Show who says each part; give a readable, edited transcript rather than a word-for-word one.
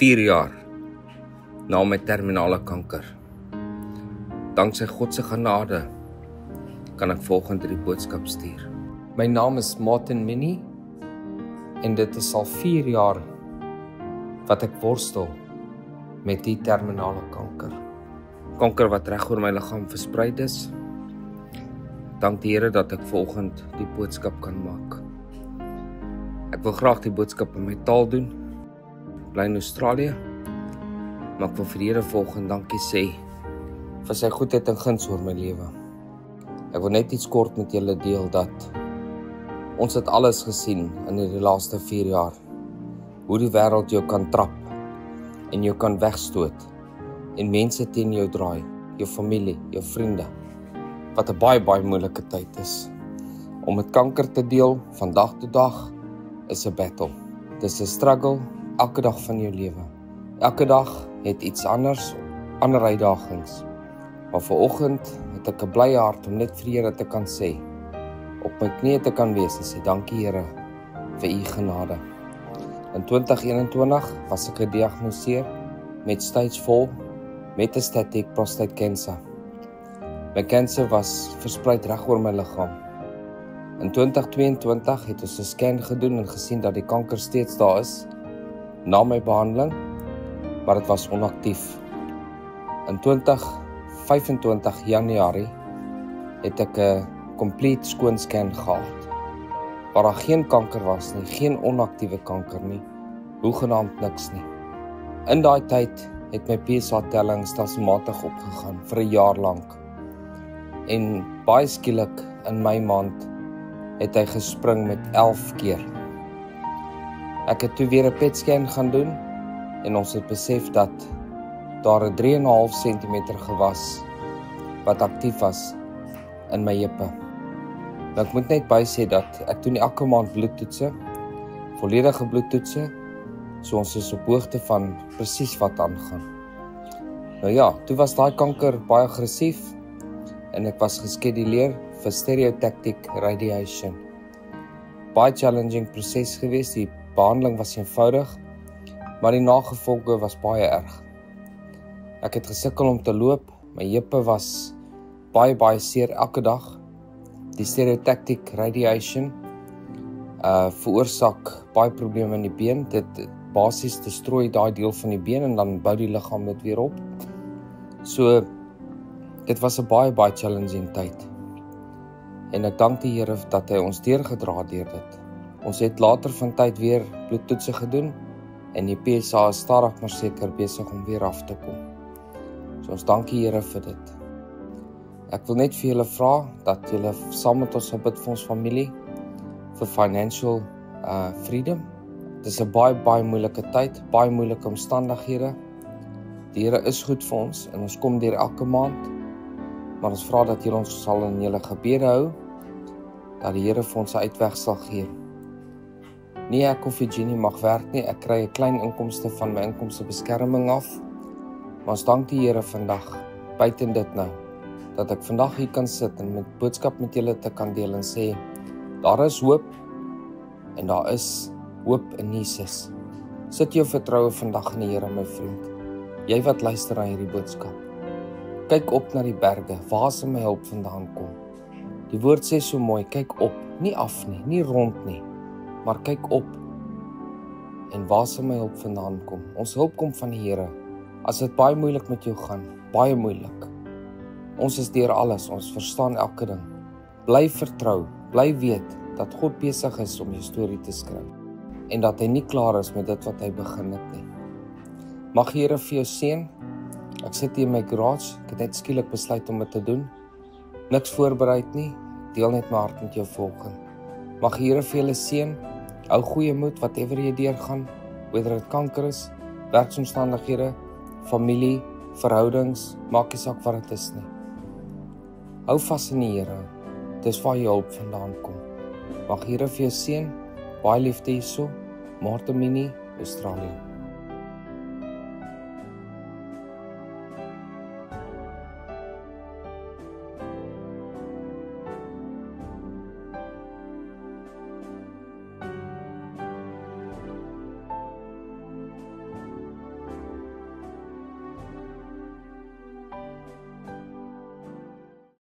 Speaker 1: 4 jaar na my terminale kanker. Danksy God se genade kan ek volgende die boodskap stuur. My naam is Martin Minnie en dit is al 4 jaar wat ek worstel met die terminale kanker. Kanker wat reg oor my liggaam versprei is. Dank die Here dat ek volgende die boodskap kan maak. Ek wil graag die boodskap in my taal doen. Ek bly in Australië, maar ek wil vir die Here volgende dankie sê vir sy goedheid en guns oor my lewe. Ek wil net iets kort met julle deel dat ons het alles gesien in die laaste 4 jaar. Hoe die wêreld jou kan trap en jou kan wegstoot en mense teen jou draai, jou familie, jou vriende. Wat 'n baie moeilike tyd is. Om met kanker te deel van dag tot dag is 'n battle. Dis 'n struggle elke dag van jou lewe. Elke dag het iets anders, ander uitdagings. Maar vanoggend het ek 'n blye hart om net vir die Here te kan sê, op my knieë te kan wees en sê dankie Here vir u genade. In 2021 was ek gediagnoseer met stage 4 metastatic prostate cancer. My kanker was verspreid reg oor my liggaam. In 2022 het ons 'n scan gedoen en gesien dat die kanker steeds daar is na my behandeling, maar dit was onaktief. In 2025 Januarie het ek 'n complete skoon scan gehad, waar daar geen kanker was nie, geen onaktiewe kanker nie, hoegenaamd niks nie. In daai tyd het my PSA-telling stelselmatig opgegaan vir 'n jaar lank. En baie skielik in my maand het hy gespring met 11 keer. Ek het toe weer 'n PET-scan gaan doen en ons het besef dat daar 'n 3,5 cm gewas wat aktief was in my heupe. Nou ek moet net bysê dat ek doen elke maand bloedtoetse, volledige bloedtoetse, so ons is op hoogte van presies wat aangaan. Nou ja, toe was daai kanker baie aggressief en ek was geskeduleer vir stereotactic radiation. Baie challenging proses geweest, die behandeling was eenvoudig, maar die nagevolge was baie erg. Ek het gesukkel om te loop, my heupe was baie seer elke dag. Die stereotactic radiation veroorsaak baie probleme in die been. Dit basies destrooi daai deel van die been en dan bou die liggaam dit weer op. So dit was 'n baie challenging tyd. En ek dank die Here dat hy ons deurgedra deur dit. Ons het later van tyd weer bloedtoetse gedoen en die PSA is stadig maar seker besig om weer af te kom. So ons dank die Here vir dit. Ek wil net vir julle vra dat julle saam met ons sal bid vir ons familie, vir financial freedom. Dit is 'n baie moeilike tyd, baie moeilike omstandighede. Die Here is goed vir ons en ons kom deur elke maand. Maar ons vra dat julle ons sal in julle gebede hou, dat die Here vir ons 'n uitweg sal gee. Nie ek of Eugenie mag werk nie, ek kry 'n klein inkomste van my inkomstebeskerming af. Maar ons dank die Here vandag, buiten dit nou, dat ek vandag hier kan sit en met boodskap met julle te kan deel en sê, daar is hoop en daar is hoop in Jesus. Sit jou vertroue vandag in die Here, my vriend. Jy wat luister aan hierdie boodskap. Kyk op na die berge, waar sal my hulp vandaan kom? Die woord sê so mooi, kyk op, nie af nie, nie rond nie, maar kyk op. En waar sal my hulp vandaan kom? Ons hulp kom van die Here. As dit baie moeilik met jou gaan, baie moeilik. Ons is deur alles, ons verstaan elke ding. Bly vertrou, bly weet dat God besig is om jou storie te skryf en dat hy nie klaar is met dit wat hy begin het nie. Mag die Here vir jou seën. Ek sit hier in my garage, ek het net skielik besluit om dit te doen. Niks voorberei nie, deel net my hart met jou volgende. Mag die Here vir julle seën, hou goeie moed, whatever jy deurgaan, whether dit kanker is, werksomstandighede, familie, verhoudings, maak nie saak wat dit is nie. Hou vas in die Here, dis waar jou hulp vandaan kom. Mag die Here vir jou seën, baie liefde hierso, Martin Minnie, Australië.